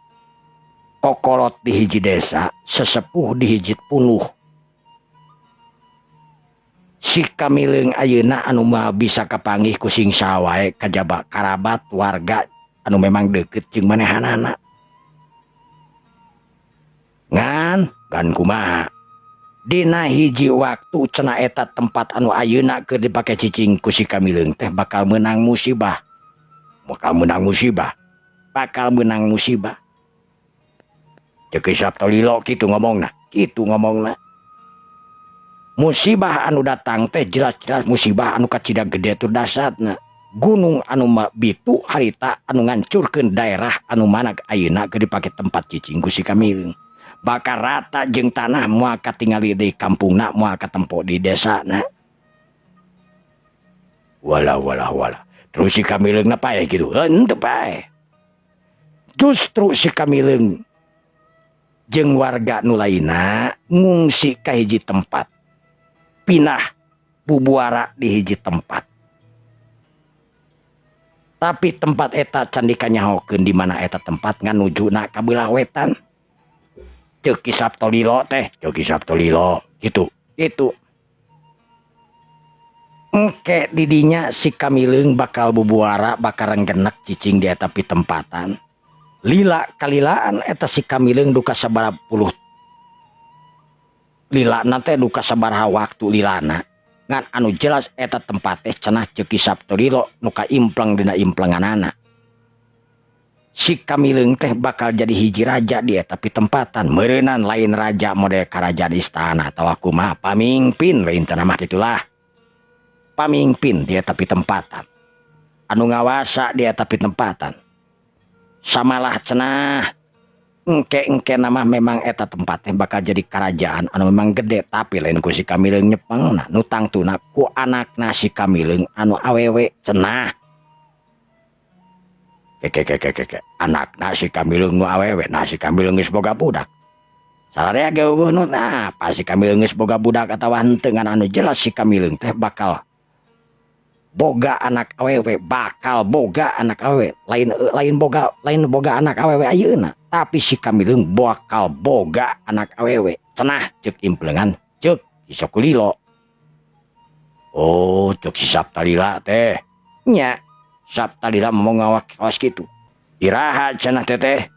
Kokolot di hiji desa, sesepuh di hiji punuh. Si Kamileung ayeuna anu mah bisa kapanggih ku sing sawae kajaba karabat warga anu memang deukeut jeung manehanana. Ngan kumaha dina hiji waktu cenah eta tempat anu ayeuna keur dipake cicing ku Si Kamileung teh bakal menang musibah. Bakal menang musibah. Ceuk Ki Saptolilo kitu ngomongna. Musibah anu datang teh jelas-jelas musibah anu kacida gede tur dasarna. Gunung anu bitu harita anu ngancurkeun daerah anu mana ayeuna keur dipake tempat cicing ku Si Kamileung. Bakal rata jeung tanah moal katingali di kampungna moal katempo di desana. Wala. Terus si Kamileung pae gitu. Henteu pae. Justru si Kamileung jeung warga nu lainna ngungsi ka hiji tempat. Pinah bubuara di hiji tempat. Tapi tempat eta can dikanyahokeun di mana eta tempat nganujuna ka beulah wetan. Ceuk Ki Saptolilo teh, ceuk Ki Saptolilo gitu. Itu. Engke didinya si Kamileung bakal bubuara bakal renggenek cicing di eta pitempatan. Lila kalilaan eta si Kamileung duka sabaraha puluh lilana teh duka sabaraha waktu lilana ngan anu jelas eta tempat teh cenah ceuk Ki Saptolilo nu kaimpleng dina implenganana. Si Kamileung teh bakal jadi hiji raja di eta pitempatan. Meureunan lain raja model karajaan istana atawa kumaha pamimpin we intana mah kitulah. Pamimpin di eta pitempatan. Anu ngawasa di eta pitempatan. Samalah cenah engke nama memang eta tempatnya bakal jadi kerajaan anu memang gede tapi lain ku si Kamileung nyepengna nu tangtuna ku anakna si Kamileung anu awewe cenah anakna si Kamileung nu awewe nah si Kamileung geus boga budak salarea geueuhna nah pas si Kamileung geus boga budak atawa henteu ngan anu jelas si Kamileung teh bakal boga anak awewe bakal boga anak awewe lain boga anak awewe ayeuna tapi si Kamileung bakal boga anak awewe cenah ceuk implengan ceuk Ki Saptolilo. Oh ceuk si Saptalila teh nya Saptalila mau ngawas kitu iraha cenah teh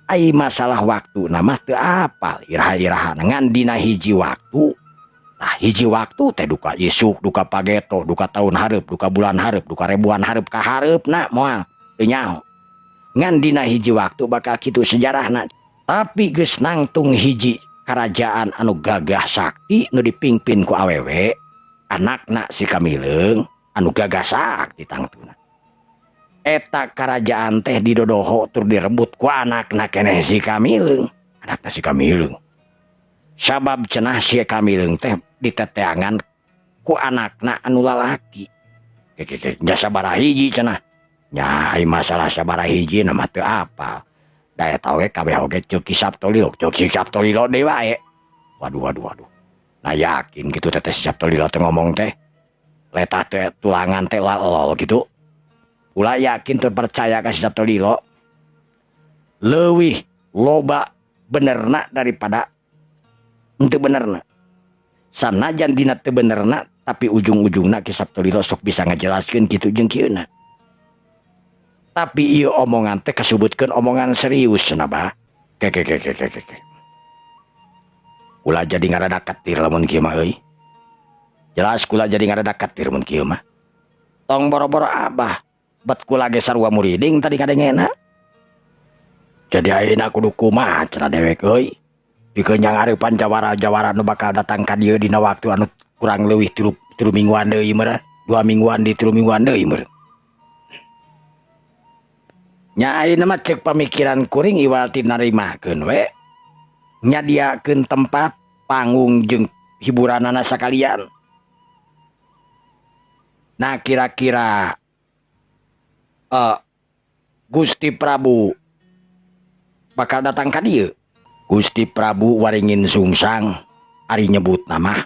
ai masalah waktu nama teu apal iraha ngan dina hiji waktu. Nah hiji waktu teh duka isuk, duka pageto, duka tahun hareup, duka bulan hareup, duka ribuan hareup ka hareupna moal teu nyaho. Ngan dina hiji waktu bakal kitu sejarahna. Tapi geus nangtung hiji kerajaan anu gagah sakti nu dipingpin ku awewe, anakna si Kamileung anu gagah sakti tangtuna. Eta kerajaan teh didodoho tur direbut ku anakna keneh si Kamileung, anakna si Kamileung. Sabab cenah si Kamileung teh diteteangan ku anakna anu lalaki. Nya sabaraha hiji cenah. Nya ai masalah sabaraha hiji nama teu apal. Da eta we kabeh oge ceuk Ki Saptolilo, ceuk si Saptolilo deui wae. Waduh. Nah yakin kitu teh si Saptolilo teh ngomong teh. Letah teh tulangan teh lol gitu. Ulah yakin teu percaya ka si Saptolilo. Leuwih loba benerna daripada henteu benerna. Sanajan dina teu benerna tapi ujung-ujungna Ki Saptolilo sok bisa ngajelaskeun kitu jeung kieuna. Tapi ieu omongan teh kasebutkeun omongan serius cenah bah. Ulah jadi ngarada katir lamun kieu mah euy. Jelas kula jadi ngarada katir mun kieu mah. Tong boro-boro abah bet kula ge sarua muriding tadi kadengena. Jadi ayeuna kudu kumaha cenah dewek euy. Pikeun nyangareupan jawara-jawara nu bakal datang ka dieu dina waktu anu kurang leuwih 3 mingguan deui meureun 2 mingguan di 3 mingguan deui meureun. Nya ayeuna mah ceuk pamikiran kuring iwal ti narimakeun we. Nyadiakeun tempat panggung jeung hiburanana sakalian. Nah kira-kira Gusti Prabu bakal datang ka dieu. Gusti Prabu Waringin Sungsang ari nyebut nama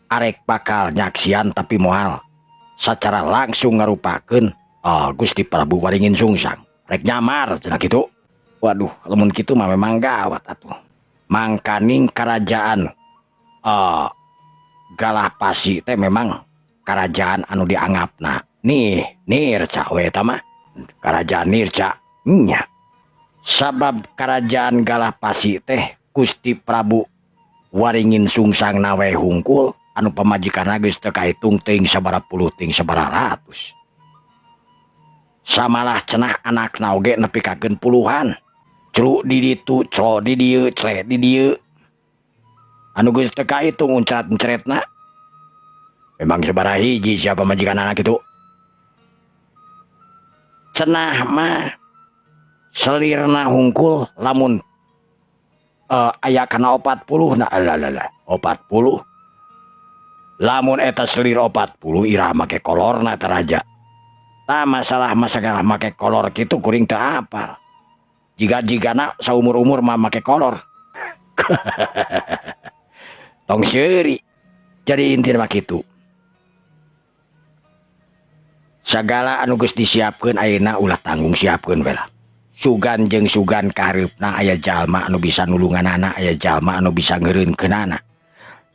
arek bakal nyaksian tapi moal secara langsung ngarupakeun Gusti Prabu Waringin Sungsang rek nyamar cenah kitu. Waduh lamun kitu mah memang gawat atuh. Mangkaning kerajaan Galahpasi teh memang kerajaan anu dianggapna nirca we eta mah kerajaan nirca nya. Sabab kerajaan Galahpasi teh Gusti Prabu Waringin Sungsang nawe hungkul anu pamajikanna geus teu kahitung teuing sabaraha puluh teuing sabaraha ratus. Samalah cenah anakna oge nepi ka geun puluhan. Clu di ditu, clo di dieu, cle di dieu. Anu geus teu kahitung uncrat-uncretna. Memang sabaraha hiji siapa majikanna kitu. Cenah mah selirna hungkul lamun aya kana 40 nah 40 lamun eta selir 40 irah make kolorna eta raja tak masalah make kolor gitu kuring teu apal. Jika saumur-umur mah make kolor. Tong seuri. Jadi intina mah kitu. Sagala anu geus disiapkeun ayeuna ulah tanggung siapkeun we lah. Sugan jeung sugan kahareupna aya jalma anu bisa nulunganana, aya jalma anu bisa ngeureunkeunana.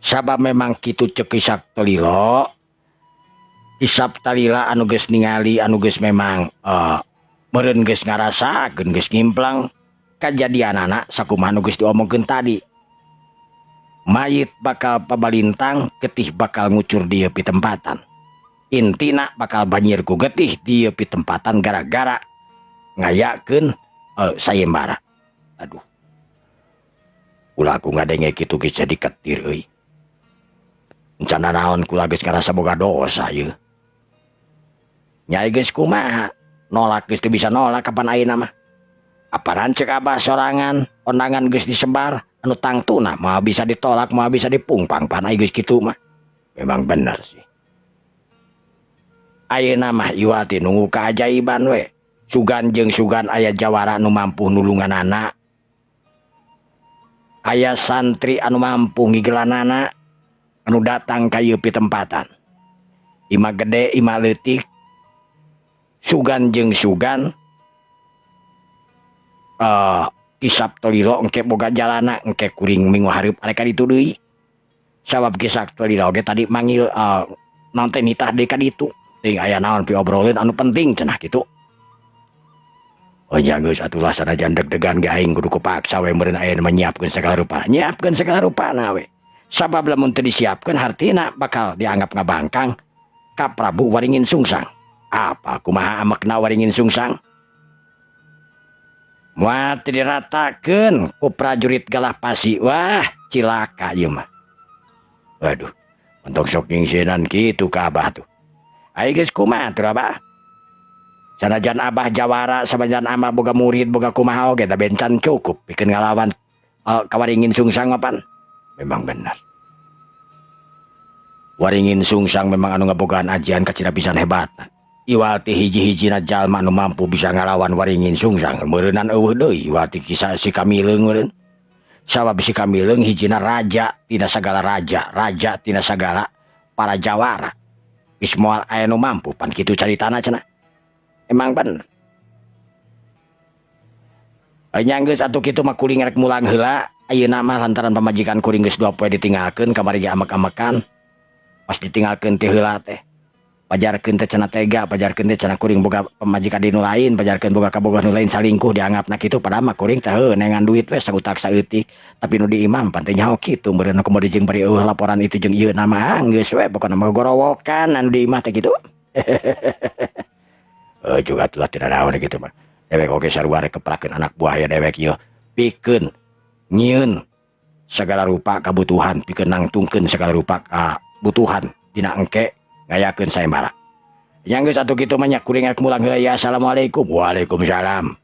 Sabab memang kitu ceuk Isak Talilo. Isap Talila anu geus ningali anu geus memang meureun geus ngarasakeun geus ngimplang kajadianana sakumaha anu geus diomongkeun tadi. Mayit bakal pabalintang, getih bakal ngucur di pi tempatan. Intina bakal banjir ku getih di pi tempatan gara-gara ngayakeun sayembara. Aduh. Ulah aku ngadenge kitu geus jadi ketir euy. Encana naon kula geus ngarasa boga dosa ieu. Nyai geus kumaha? Nolak geus teu bisa nolak kapan ayeuna mah. Aparan cek abah sorangan, ondangan geus disebar, anu tangtuna mah bisa ditolak, mah bisa dipungpang pan geus kitu mah. Memang bener sih. Ayeuna mah ieu teh nunggu kaajaiban we. Sugan jeung sugan aya jawara anu mampu nulunganana. Aya santri anu mampu ngigelanana anu datang ka ieu pi tempatan. Ima gede, ima leutik. Sugan jeung sugan Isap Talilo engke boga jalana engke kuring minggu hareup areka ditu deui. Sabab Isap Talilo ge tadi manggil naon teh nitah deui ka ditu. Ting aya naon pi obroleun anu penting cenah kitu. Oh ya geus atuh sanajan deg-degan ge aing kudu kupaksa we meureun aya menyiapkeun segala rupa. Nyiapkeun segala rupana we. Sabab lamun teu disiapkeun hartina bakal dianggap ngabangkang ka Prabu Waringin Sungsang. Apa kumaha amakna Waringin Sungsang? Wah teu diratakeun ku prajurit Galah Pasi. Wah cilaka ieu mah. Waduh, untuk sok ngingsinan kitu ka abah tuh. Ayo geus kumaha tur abah? Sanajan abah jawara, sanajan abah boga murid, boga kumaha oge da bencan cukup pikeun ngalawan ka Waringin Sungsang mapan. Memang benar. Waringin Sungsang memang anu ngabogaan ajian kacira pisan hebatna. Iwal teh hiji-hijina jalma anu mampu bisa ngalawan Waringin Sungsang. Meureunan eueuh deui iwal teh kisah si Kamileung meureun. Sabab si Kamileung hijina raja tina sagala raja, raja tina sagala para jawara. Geus moal aya nu mampu pan kitu caritana cenah. Emang bener. Nya geus atuh kitu mah kuring rek mulang heula. Ayeuna mah lantaran pamajikan kuring geus 2 poe ditinggalkeun kamari ge amek-amekan. Pas ditinggalkeun teh heula teh. Pajarkeun teh cenah tega, pajarkeun teh cenah kuring boga pamajikan di nu lain, pajarkeun boga kabogoh nu lain salingkuh dianggapna kitu padahal mah kuring teh nengan duit we sautak saeutik. Tapi nu di imam pan teh nyaho kitu meureun komo dijeng bari eueuh laporan itu jeung ieu nama geus we pokona mah gorowokan anu di imah teh kitu. Juga telah tidak naon gitu mah. Dewek oge sarua rek keprakeun anak buah ya dewek ieu. Pikeun nyieun segala rupa kabutuhan, pikeun nangtungkeun segala rupa kabutuhan dina engke ngayakeun sayembara. Yang geus atuh kitu mah nya kuring rek mulang heula ya. Assalamualaikum. Waalaikumsalam.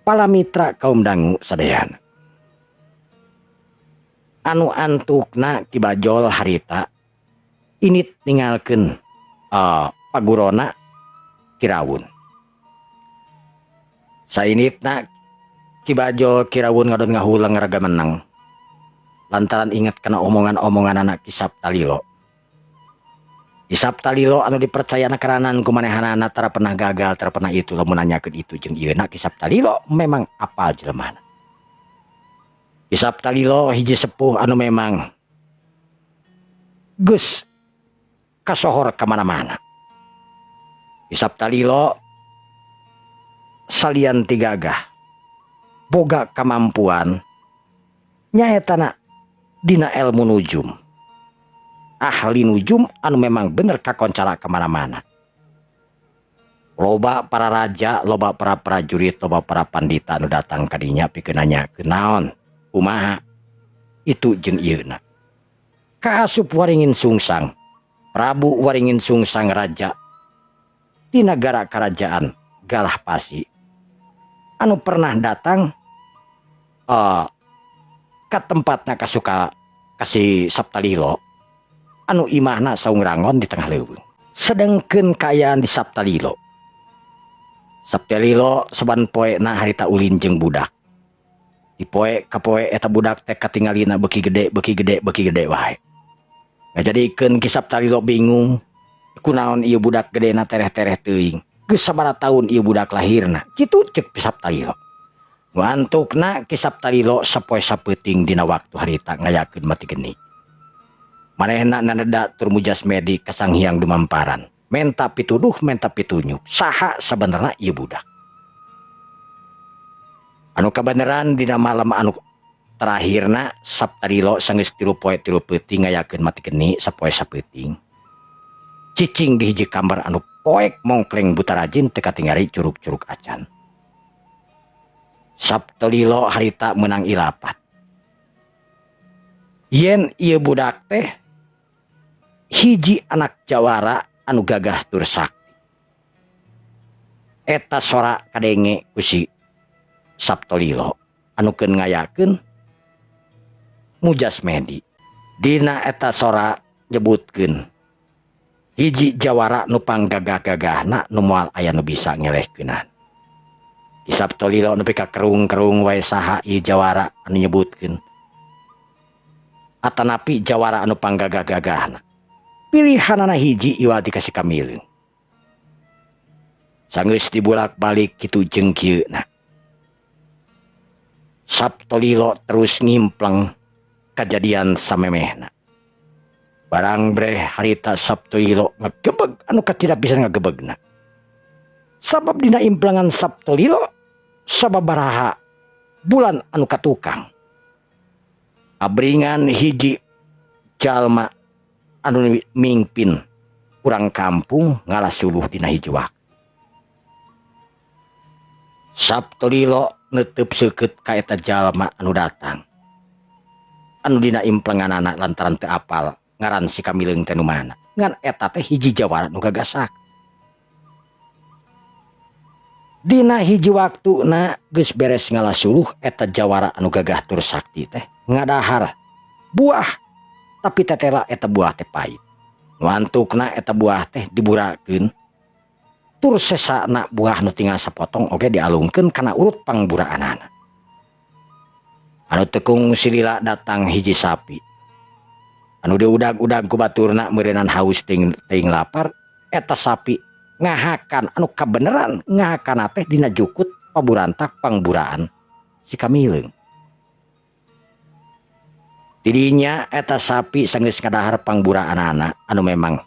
Para mitra kaum dangu sadayana. Anu antukna Kibajol harita init ningalkeun pagurona Kirawun. Sainitna Kibajol Kirawun ngadon ngahulang raga menang. Lantaran ingat kana omongan-omongan anak Isap Talilo. Isap Talilo anu dipercayana karanan kumanehanana tara pernah gagal, tara pernah itu lamun nanyakeun itu jeung ieu na Isap Talilo memang apal jelemana. Isap Talilo hiji sepuh anu memang geus kasohor ka mana-mana. Isap Talilo salian ti gagah boga kamampuan nyaetana dina ilmu nujum. Ahli nujum anu memang bener kakoncara kemana-mana. Loba para raja, loba para prajurit, loba para pandita anu datang kadinya pikeun nanyakeun naon kumaha itu jeung ieuna. Kaasup Waringin Sungsang, Prabu Waringin Sungsang raja di negara kerajaan Galah Pasi anu pernah datang ka tempatna kasuka kasih Saptalilo anu imahna saung rangon di tengah leuweung. sedengkeun kaayaan di Saptalilo. Saptalilo saban poe na harita ulin jeung budak. Di poe ka poe eta budak teh katingalina beuki gede wae. Ngajadikeun ki Saptalilo bingung kunaon ieu budak gedena tereh-tereh teuing. Geus sabaraha taun ieu budak lahirna. Kitu ceuk ki Saptalilo. Nu antukna ki Saptalilo sapoe sapeuting dina waktu harita ngayakeun mati geni. Manehna naneda tur mujas medi ka Sang Hyang Dumamparan. Menta pituduh, menta pitunyuk. Saha sabenerna ieu budak. Anu kabeneran dina malam anu terakhirna Saptalilo sanggeus 3 poe 3 peuting ngayakeun mati geni sapoe sapeuting. Cicing di hiji kamar anu poek mongkleng buta rajin teu katinggali curug-curug acan. Saptalilo harita meunang ilapat. Yen ieu budak teh hiji anak jawara anu gagah tur sakti. Eta sora kadenge ku si Saptalilo anu keun ngayakeun mujas medi. Dina eta sora nyebutkeun hiji jawara nu panggagah-gagahna nu moal aya nu bisa ngelehkeunan. Ki Saptalilo nepi ka kerung-kerung wae saha ieu jawara anu nyebutkeun. Atanapi jawara anu panggagah-gagahna. Pilihanana hiji iwal dikasih kamileuh. Sanggeus dibulak-balik kitu jeung kieuna. Saptalilo terus ngimpleng kajadian samemehna. Barang breh harita Saptalilo ngagebeg anu tidak bisa ngagebegna. Sabab dina implengan Saptalilo sababaraha bulan anu katukang. Abringan hiji jalma anu mingpin urang kampung ngalasuluh dina hiji waktu. Saptalilo neuteub seukeut ka eta jalma anu datang. Anu dina implenganana lantaran teu apal ngaran si kamileung teh nu mana. Ngan eta teh hiji jawara nu gagasak. Dina hiji waktuna geus beres ngalasuluh eta jawara anu gagah tur sakti teh ngadahar buah tapi tetela eta buah teh pait. Nu antukna eta buah teh diburakeun tur sesana buah nu tinggal sapotong oge dialungkeun kana urut pangburaanana. Anu tekung silila datang hiji sapi. Anu diudag-udag ku baturna meureunana haus teuing lapar, eta sapi ngahakan anu kabeneran ngahakan teh dina jukut paburantak pangburaan si kamileung. Didinya eta sapi sanggeus ngadahar pangburaanana anu memang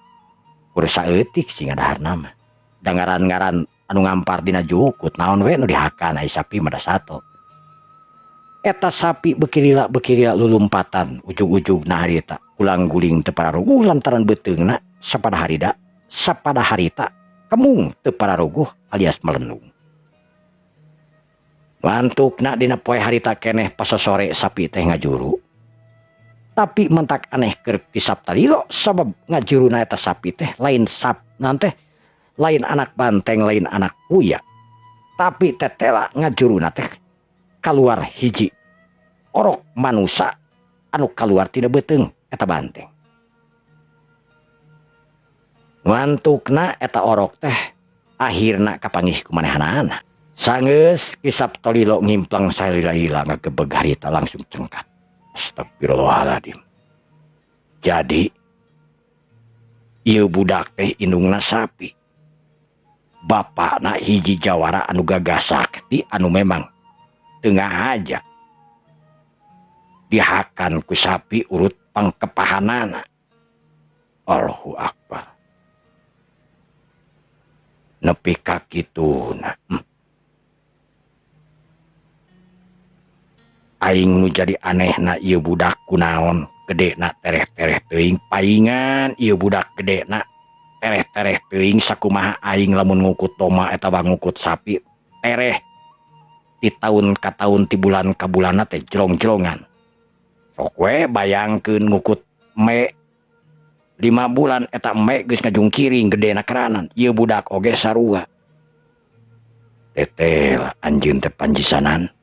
ursa eutik si ngadaharna mah. Dangaran-ngaran anu ngampar dina jukut naon we nu dihakan ai sapi mada sato. Eta sapi bekirila lulumpatan ujug-ujugna harita ulang guling teu pararuguh lantaran beuteungna sapada harita kemung teu pararuguh alias melenung. Lantukna dina poe harita keneh pasosore sapi teh ngajuru. Tapi mentak aneh keur ki Saptalilo sabab ngajuruna eta sapi teh lain lain anak banteng lain anak kuya. Tapi tetela ngajuruna teh kaluar hiji orok manusa anu kaluar tina beuteung eta banteng. Ngantukna eta orok teh akhirna kapanggih ku manehanana. Sanggeus ki Saptalilo ngimplang salila-lila ngagebeg harita langsung cengkat. Astagfirullahaladzim. Jadi ieu budak teh indungna sapi. Bapakna hiji jawara anu gagah sakti anu memang tengah aja dihakan ku sapi urut pangkepahanana. Allahu Akbar. Nepi ka kituna. Aing nu jadi anehna ieu budak kunaon gedena tereh-tereh teuing paingan ieu budak gedena tereh-tereh teuing sakumaha aing lamun ngukut toma eta ngukut sapi tereh di tahun ka tahun ti bulan ka bulanna teh jelong-jelongan. Sok we bayangkeun ngukut me 5 bulan eta me geus ngajungkiring gedena keranan. Ieu budak oge sarua. Tetel anjeun teh panjisanan.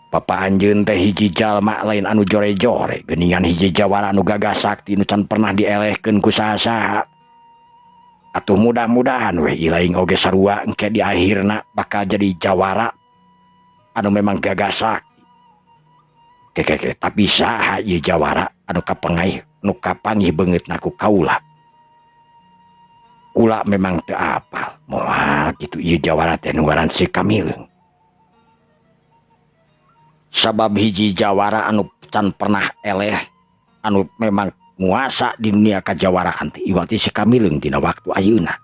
Papa anjeun teh hiji jalma lain anu jore-jore, geuningan hiji jawara anu gagah sakti nu can pernah dielehkeun ku saha-saha. Atuh mudah-mudahan we ilaing oge sarua engke di akhirna bakal jadi jawara anu memang gagasak. Keke tapi saha ieu jawara anu kapengaih nu kapanggih beungeut naku kaula. Kula memang teu apal moal kitu ieu jawara teh nu ngaran si Kamileung. Sabab hiji jawara anu can pernah eleh anu memang nguasa di dunia kajawaraan teh iwati si Kamileung dina waktu ayeuna.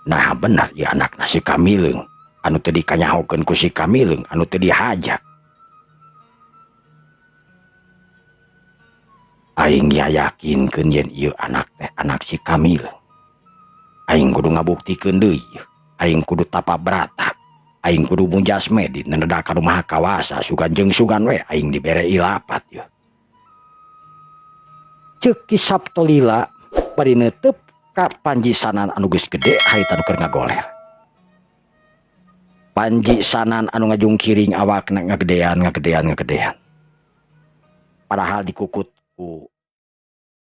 Nah bener ya anakna si Kamileung anu teu dikanyahokeun ku si Kamileung anu teu dihaja. Aing yakinkeun yen ieu anak teh anak si Kamileung. Aing kudu ngabuktikeun deui. Aing kudu tapa brata. Aing kudu mujasmedi neneda ka Maha Kawasa sugan jeung sugan we aing dibere ilapat yeuh. Ceuk Ki Saptolila bari neuteup ka Panji Sanan anu geus gede haita nu keur ngagoler. Panji Sanan anu ngajungkiring awakna ngagedean. Padahal dikukut ku